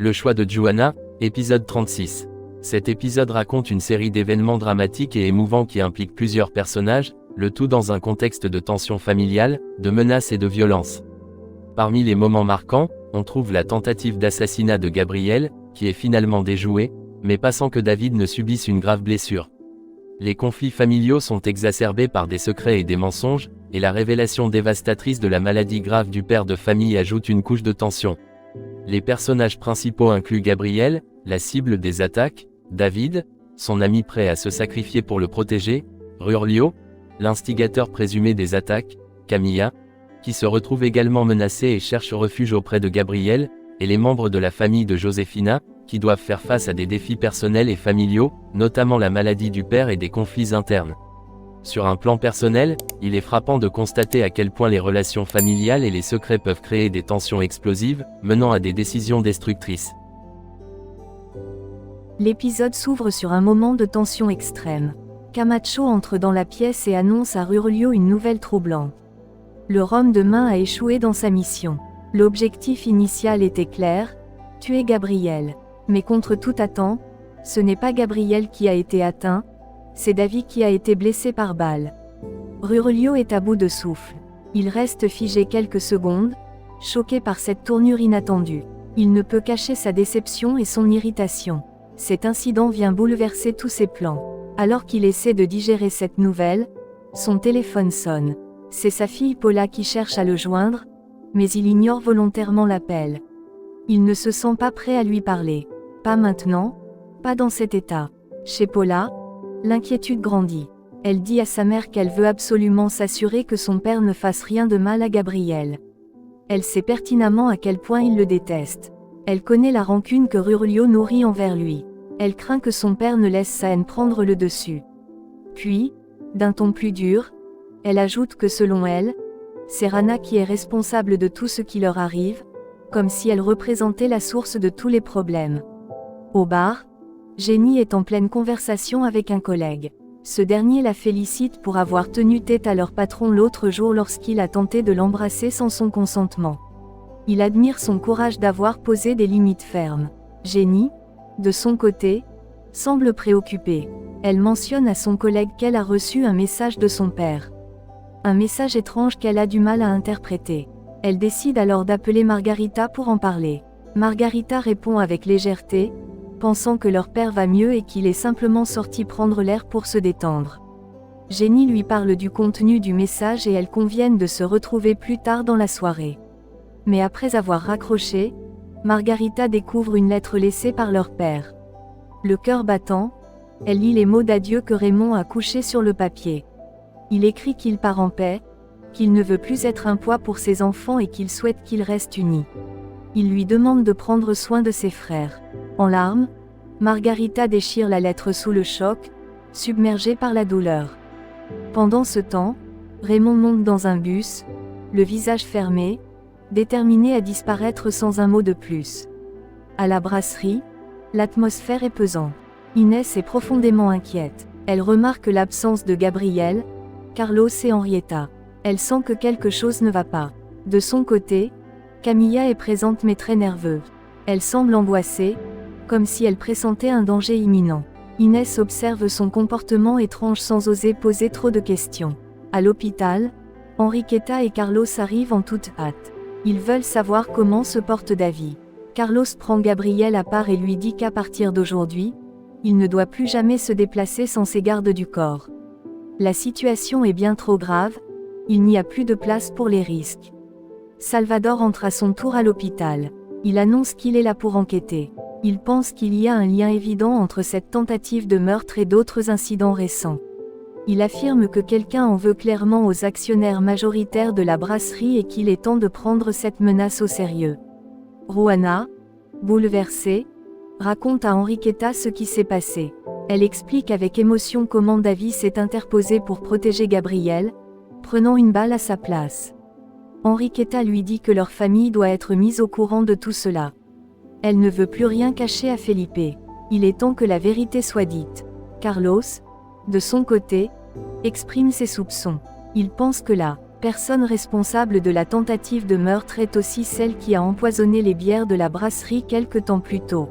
Le choix de Juana, épisode 36. Cet épisode raconte une série d'événements dramatiques et émouvants qui impliquent plusieurs personnages, le tout dans un contexte de tension familiale, de menaces et de violence. Parmi les moments marquants, on trouve la tentative d'assassinat de Gabriel, qui est finalement déjouée, mais pas sans que David ne subisse une grave blessure. Les conflits familiaux sont exacerbés par des secrets et des mensonges, et la révélation dévastatrice de la maladie grave du père de famille ajoute une couche de tension. Les personnages principaux incluent Gabriel, la cible des attaques, David, son ami prêt à se sacrifier pour le protéger, Rurlio, l'instigateur présumé des attaques, Camilla, qui se retrouve également menacée et cherche refuge auprès de Gabriel, et les membres de la famille de Josefina, qui doivent faire face à des défis personnels et familiaux, notamment la maladie du père et des conflits internes. Sur un plan personnel, il est frappant de constater à quel point les relations familiales et les secrets peuvent créer des tensions explosives, menant à des décisions destructrices. L'épisode s'ouvre sur un moment de tension extrême. Camacho entre dans la pièce et annonce à Rurlio une nouvelle troublante. Le Rome de main a échoué dans sa mission. L'objectif initial était clair, tuer Gabriel. Mais contre toute attente, ce n'est pas Gabriel qui a été atteint, c'est David qui a été blessé par balle. Rurlio est à bout de souffle. Il reste figé quelques secondes, choqué par cette tournure inattendue. Il ne peut cacher sa déception et son irritation. Cet incident vient bouleverser tous ses plans. Alors qu'il essaie de digérer cette nouvelle, son téléphone sonne. C'est sa fille Paula qui cherche à le joindre, mais il ignore volontairement l'appel. Il ne se sent pas prêt à lui parler. Pas maintenant, pas dans cet état. Chez Paula, l'inquiétude grandit. Elle dit à sa mère qu'elle veut absolument s'assurer que son père ne fasse rien de mal à Gabriel. Elle sait pertinemment à quel point il le déteste. Elle connaît la rancune que Rurlio nourrit envers lui. Elle craint que son père ne laisse sa haine prendre le dessus. Puis, d'un ton plus dur, elle ajoute que selon elle, c'est Rana qui est responsable de tout ce qui leur arrive, comme si elle représentait la source de tous les problèmes. Au bar, Jenny est en pleine conversation avec un collègue. Ce dernier la félicite pour avoir tenu tête à leur patron l'autre jour lorsqu'il a tenté de l'embrasser sans son consentement. Il admire son courage d'avoir posé des limites fermes. Jenny, de son côté, semble préoccupée. Elle mentionne à son collègue qu'elle a reçu un message de son père. Un message étrange qu'elle a du mal à interpréter. Elle décide alors d'appeler Margarita pour en parler. Margarita répond avec légèreté, pensant que leur père va mieux et qu'il est simplement sorti prendre l'air pour se détendre. Jenny lui parle du contenu du message et elles conviennent de se retrouver plus tard dans la soirée. Mais après avoir raccroché, Margarita découvre une lettre laissée par leur père. Le cœur battant, elle lit les mots d'adieu que Raymond a couchés sur le papier. Il écrit qu'il part en paix, qu'il ne veut plus être un poids pour ses enfants et qu'il souhaite qu'ils restent unis. Il lui demande de prendre soin de ses frères. En larmes, Margarita déchire la lettre sous le choc, submergée par la douleur. Pendant ce temps, Raymond monte dans un bus, le visage fermé, déterminé à disparaître sans un mot de plus. À la brasserie, l'atmosphère est pesante. Inès est profondément inquiète. Elle remarque l'absence de Gabriel, Carlos et Henrietta. Elle sent que quelque chose ne va pas. De son côté, Camilla est présente mais très nerveuse. Elle semble angoissée, comme si elle pressentait un danger imminent. Inès observe son comportement étrange sans oser poser trop de questions. À l'hôpital, Enriqueta et Carlos arrivent en toute hâte. Ils veulent savoir comment se porte David. Carlos prend Gabriel à part et lui dit qu'à partir d'aujourd'hui, il ne doit plus jamais se déplacer sans ses gardes du corps. La situation est bien trop grave, il n'y a plus de place pour les risques. Salvador entre à son tour à l'hôpital. Il annonce qu'il est là pour enquêter. Il pense qu'il y a un lien évident entre cette tentative de meurtre et d'autres incidents récents. Il affirme que quelqu'un en veut clairement aux actionnaires majoritaires de la brasserie et qu'il est temps de prendre cette menace au sérieux. Juana, bouleversée, raconte à Enriqueta ce qui s'est passé. Elle explique avec émotion comment David s'est interposé pour protéger Gabriel, prenant une balle à sa place. Enriqueta lui dit que leur famille doit être mise au courant de tout cela. Elle ne veut plus rien cacher à Felipe. Il est temps que la vérité soit dite. Carlos, de son côté, exprime ses soupçons. Il pense que la Personne responsable de la tentative de meurtre est aussi celle qui a empoisonné les bières de la brasserie quelque temps plus tôt.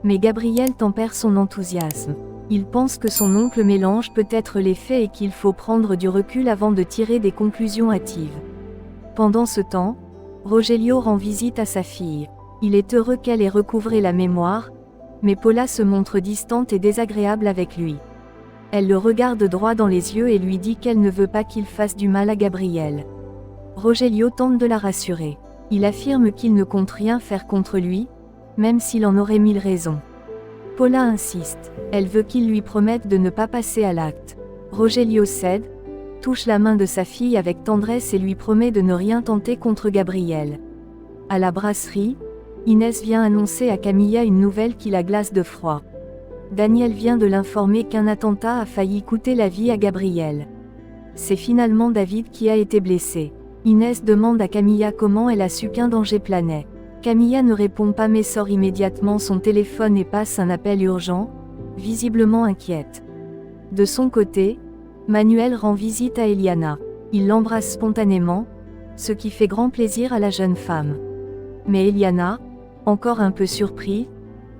Mais Gabriel tempère son enthousiasme. Il pense que son oncle mélange peut-être les faits et qu'il faut prendre du recul avant de tirer des conclusions hâtives. Pendant ce temps, Rogelio rend visite à sa fille. Il est heureux qu'elle ait recouvré la mémoire, mais Paula se montre distante et désagréable avec lui. Elle le regarde droit dans les yeux et lui dit qu'elle ne veut pas qu'il fasse du mal à Gabriel. Rogelio tente de la rassurer. Il affirme qu'il ne compte rien faire contre lui, même s'il en aurait 1000 raisons. Paula insiste. Elle veut qu'il lui promette de ne pas passer à l'acte. Rogelio cède, touche la main de sa fille avec tendresse et lui promet de ne rien tenter contre Gabriel. À la brasserie, Inès vient annoncer à Camilla une nouvelle qui la glace de froid. Daniel vient de l'informer qu'un attentat a failli coûter la vie à Gabriel. C'est finalement David qui a été blessé. Inès demande à Camilla comment elle a su qu'un danger planait. Camilla ne répond pas mais sort immédiatement son téléphone et passe un appel urgent, visiblement inquiète. De son côté, Manuel rend visite à Eliana. Il l'embrasse spontanément, ce qui fait grand plaisir à la jeune femme. Mais Eliana, encore un peu surpris,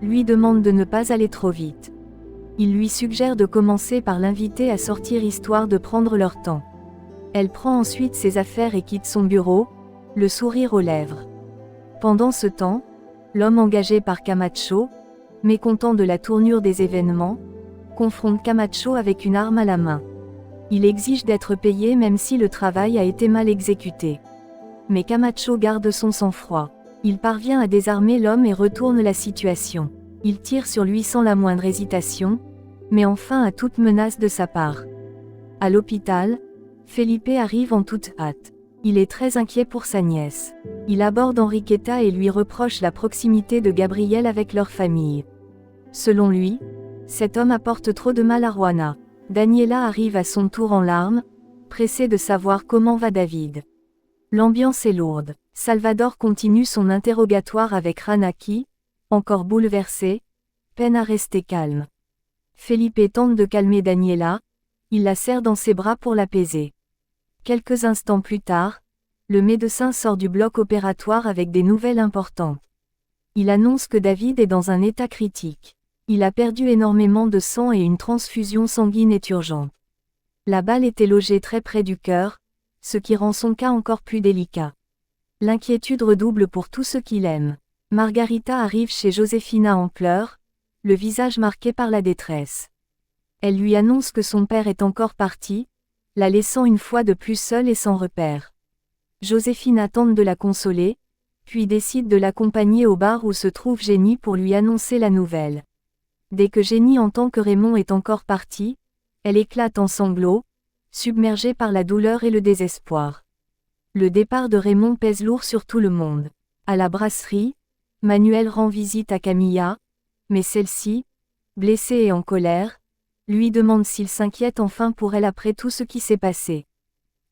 lui demande de ne pas aller trop vite. Il lui suggère de commencer par l'inviter à sortir histoire de prendre leur temps. Elle prend ensuite ses affaires et quitte son bureau, le sourire aux lèvres. Pendant ce temps, l'homme engagé par Camacho, mécontent de la tournure des événements, confronte Camacho avec une arme à la main. Il exige d'être payé même si le travail a été mal exécuté. Mais Camacho garde son sang-froid. Il parvient à désarmer l'homme et retourne la situation. Il tire sur lui sans la moindre hésitation, mais enfin à toute menace de sa part. À l'hôpital, Felipe arrive en toute hâte. Il est très inquiet pour sa nièce. Il aborde Enriqueta et lui reproche la proximité de Gabriel avec leur famille. Selon lui, cet homme apporte trop de mal à Juana. Daniela arrive à son tour en larmes, pressée de savoir comment va David. L'ambiance est lourde. Salvador continue son interrogatoire avec Rana qui, encore bouleversée, peine à rester calme. Felipe tente de calmer Daniela, il la serre dans ses bras pour l'apaiser. Quelques instants plus tard, le médecin sort du bloc opératoire avec des nouvelles importantes. Il annonce que David est dans un état critique. Il a perdu énormément de sang et une transfusion sanguine est urgente. La balle était logée très près du cœur, ce qui rend son cas encore plus délicat. L'inquiétude redouble pour tous ceux qui l'aiment. Margarita arrive chez Josefina en pleurs, le visage marqué par la détresse. Elle lui annonce que son père est encore parti, la laissant une fois de plus seule et sans repère. Josefina tente de la consoler, puis décide de l'accompagner au bar où se trouve Jenny pour lui annoncer la nouvelle. Dès que Jenny entend que Raymond est encore parti, elle éclate en sanglots, submergée par la douleur et le désespoir. Le départ de Raymond pèse lourd sur tout le monde. À la brasserie, Manuel rend visite à Camilla, mais celle-ci, blessée et en colère, lui demande s'il s'inquiète enfin pour elle après tout ce qui s'est passé.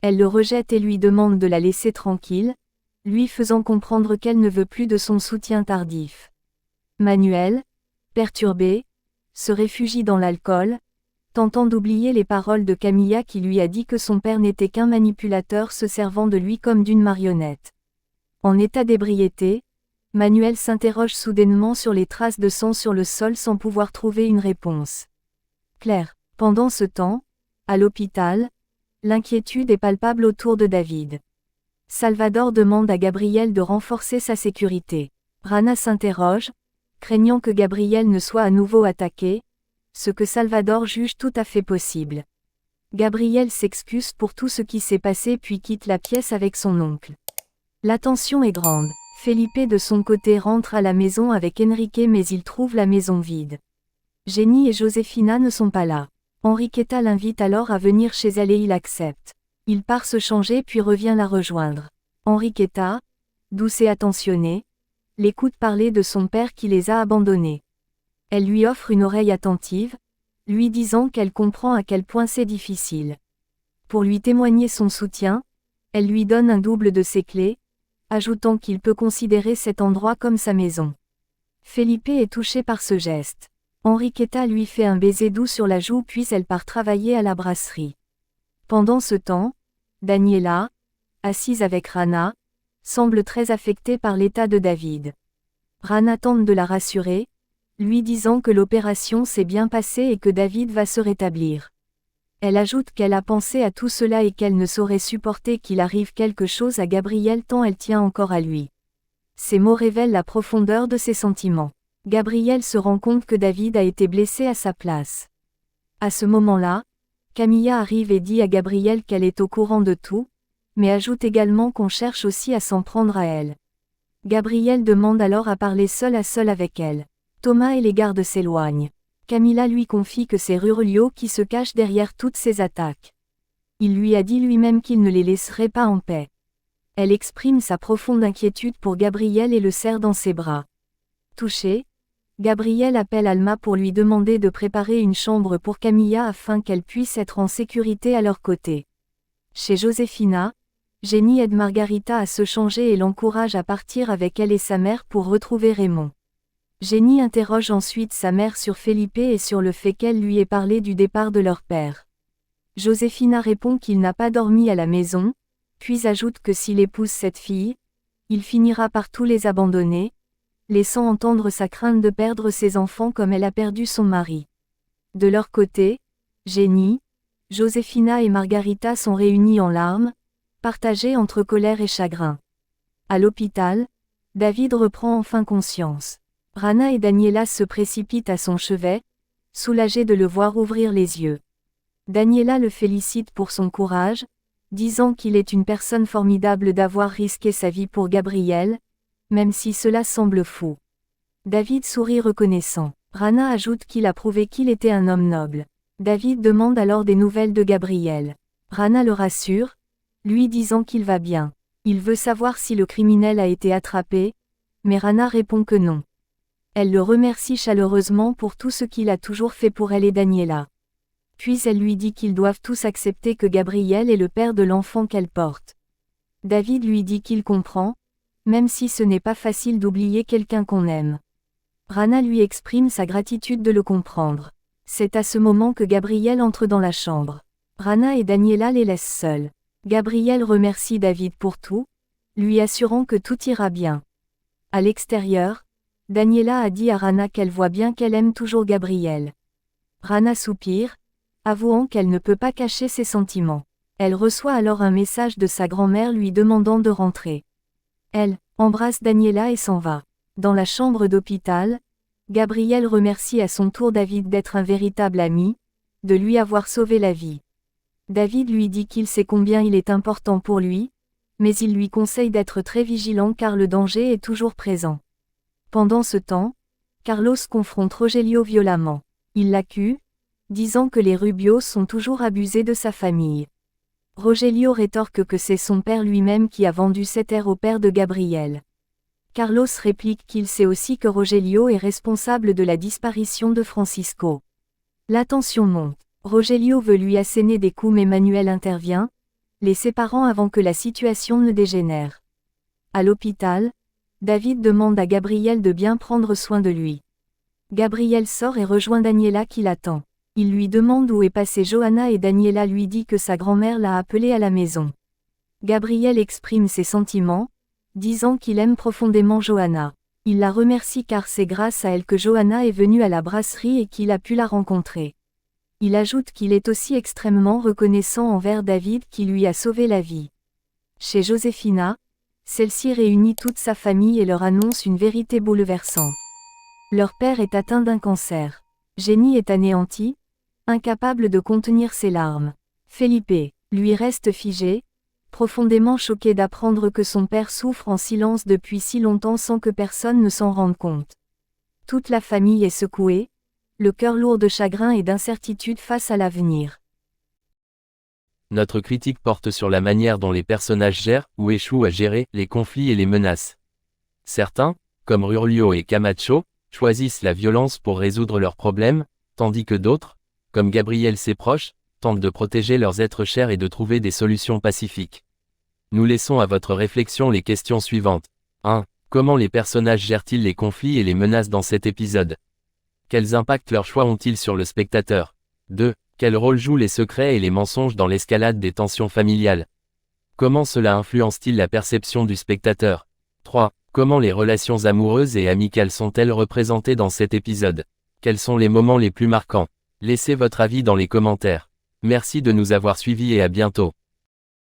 Elle le rejette et lui demande de la laisser tranquille, lui faisant comprendre qu'elle ne veut plus de son soutien tardif. Manuel, perturbé, se réfugie dans l'alcool, tentant d'oublier les paroles de Camilla qui lui a dit que son père n'était qu'un manipulateur se servant de lui comme d'une marionnette. En état d'ébriété, Manuel s'interroge soudainement sur les traces de sang sur le sol sans pouvoir trouver une réponse. Claire. Pendant ce temps, à l'hôpital, l'inquiétude est palpable autour de David. Salvador demande à Gabriel de renforcer sa sécurité. Rana s'interroge, craignant que Gabriel ne soit à nouveau attaqué, ce que Salvador juge tout à fait possible. Gabriel s'excuse pour tout ce qui s'est passé puis quitte la pièce avec son oncle. La tension est grande. Felipe de son côté rentre à la maison avec Enrique mais il trouve la maison vide. Jenny et Josefina ne sont pas là. Enriqueta l'invite alors à venir chez elle et il accepte. Il part se changer puis revient la rejoindre. Enriqueta, douce et attentionnée, l'écoute parler de son père qui les a abandonnés. Elle lui offre une oreille attentive, lui disant qu'elle comprend à quel point c'est difficile. Pour lui témoigner son soutien, elle lui donne un double de ses clés, ajoutant qu'il peut considérer cet endroit comme sa maison. Felipe est touché par ce geste. Enriqueta lui fait un baiser doux sur la joue puis elle part travailler à la brasserie. Pendant ce temps, Daniela, assise avec Rana, semble très affectée par l'état de David. Rana tente de la rassurer, lui disant que l'opération s'est bien passée et que David va se rétablir. Elle ajoute qu'elle a pensé à tout cela et qu'elle ne saurait supporter qu'il arrive quelque chose à Gabriel tant elle tient encore à lui. Ces mots révèlent la profondeur de ses sentiments. Gabriel se rend compte que David a été blessé à sa place. À ce moment-là, Camilla arrive et dit à Gabriel qu'elle est au courant de tout, mais ajoute également qu'on cherche aussi à s'en prendre à elle. Gabriel demande alors à parler seul à seul avec elle. Thomas et les gardes s'éloignent. Camilla lui confie que c'est Rurelio qui se cache derrière toutes ces attaques. Il lui a dit lui-même qu'il ne les laisserait pas en paix. Elle exprime sa profonde inquiétude pour Gabriel et le serre dans ses bras. Touché, Gabriel appelle Alma pour lui demander de préparer une chambre pour Camilla afin qu'elle puisse être en sécurité à leur côté. Chez Josefina, Jenny aide Margarita à se changer et l'encourage à partir avec elle et sa mère pour retrouver Raymond. Jenny interroge ensuite sa mère sur Felipe et sur le fait qu'elle lui ait parlé du départ de leur père. Josefina répond qu'il n'a pas dormi à la maison, puis ajoute que s'il épouse cette fille, il finira par tous les abandonner, laissant entendre sa crainte de perdre ses enfants comme elle a perdu son mari. De leur côté, Jenny, Josefina et Margarita sont réunies en larmes, partagées entre colère et chagrin. À l'hôpital, David reprend enfin conscience. Rana et Daniela se précipitent à son chevet, soulagées de le voir ouvrir les yeux. Daniela le félicite pour son courage, disant qu'il est une personne formidable d'avoir risqué sa vie pour Gabriel, même si cela semble fou. David sourit reconnaissant. Rana ajoute qu'il a prouvé qu'il était un homme noble. David demande alors des nouvelles de Gabriel. Rana le rassure, lui disant qu'il va bien. Il veut savoir si le criminel a été attrapé, mais Rana répond que non. Elle le remercie chaleureusement pour tout ce qu'il a toujours fait pour elle et Daniela. Puis elle lui dit qu'ils doivent tous accepter que Gabriel est le père de l'enfant qu'elle porte. David lui dit qu'il comprend, même si ce n'est pas facile d'oublier quelqu'un qu'on aime. Rana lui exprime sa gratitude de le comprendre. C'est à ce moment que Gabriel entre dans la chambre. Rana et Daniela les laissent seuls. Gabriel remercie David pour tout, lui assurant que tout ira bien. À l'extérieur, Daniela a dit à Rana qu'elle voit bien qu'elle aime toujours Gabriel. Rana soupire, avouant qu'elle ne peut pas cacher ses sentiments. Elle reçoit alors un message de sa grand-mère lui demandant de rentrer. Elle embrasse Daniela et s'en va. Dans la chambre d'hôpital, Gabriel remercie à son tour David d'être un véritable ami, de lui avoir sauvé la vie. David lui dit qu'il sait combien il est important pour lui, mais il lui conseille d'être très vigilant car le danger est toujours présent. Pendant ce temps, Carlos confronte Rogelio violemment. Il l'accuse, disant que les Rubios sont toujours abusés de sa famille. Rogelio rétorque que c'est son père lui-même qui a vendu cette terre au père de Gabriel. Carlos réplique qu'il sait aussi que Rogelio est responsable de la disparition de Francisco. La tension monte. Rogelio veut lui asséner des coups mais Manuel intervient, les séparant avant que la situation ne dégénère. À l'hôpital, David demande à Gabriel de bien prendre soin de lui. Gabriel sort et rejoint Daniela qui l'attend. Il lui demande où est passée Johanna et Daniela lui dit que sa grand-mère l'a appelée à la maison. Gabriel exprime ses sentiments, disant qu'il aime profondément Johanna. Il la remercie car c'est grâce à elle que Johanna est venue à la brasserie et qu'il a pu la rencontrer. Il ajoute qu'il est aussi extrêmement reconnaissant envers David qui lui a sauvé la vie. Chez Josefina, celle-ci réunit toute sa famille et leur annonce une vérité bouleversante. Leur père est atteint d'un cancer. Jenny est anéantie, incapable de contenir ses larmes. Felipe, lui reste figé, profondément choqué d'apprendre que son père souffre en silence depuis si longtemps sans que personne ne s'en rende compte. Toute la famille est secouée, le cœur lourd de chagrin et d'incertitude face à l'avenir. Notre critique porte sur la manière dont les personnages gèrent, ou échouent à gérer, les conflits et les menaces. Certains, comme Rurelio et Camacho, choisissent la violence pour résoudre leurs problèmes, tandis que d'autres, comme Gabriel ses proches, tentent de protéger leurs êtres chers et de trouver des solutions pacifiques. Nous laissons à votre réflexion les questions suivantes. 1. Comment les personnages gèrent-ils les conflits et les menaces dans cet épisode? Quels impacts leurs choix ont-ils sur le spectateur? 2. Quel rôle jouent les secrets et les mensonges dans l'escalade des tensions familiales? Comment cela influence-t-il la perception du spectateur? 3. Comment les relations amoureuses et amicales sont-elles représentées dans cet épisode? Quels sont les moments les plus marquants? Laissez votre avis dans les commentaires. Merci de nous avoir suivis et à bientôt.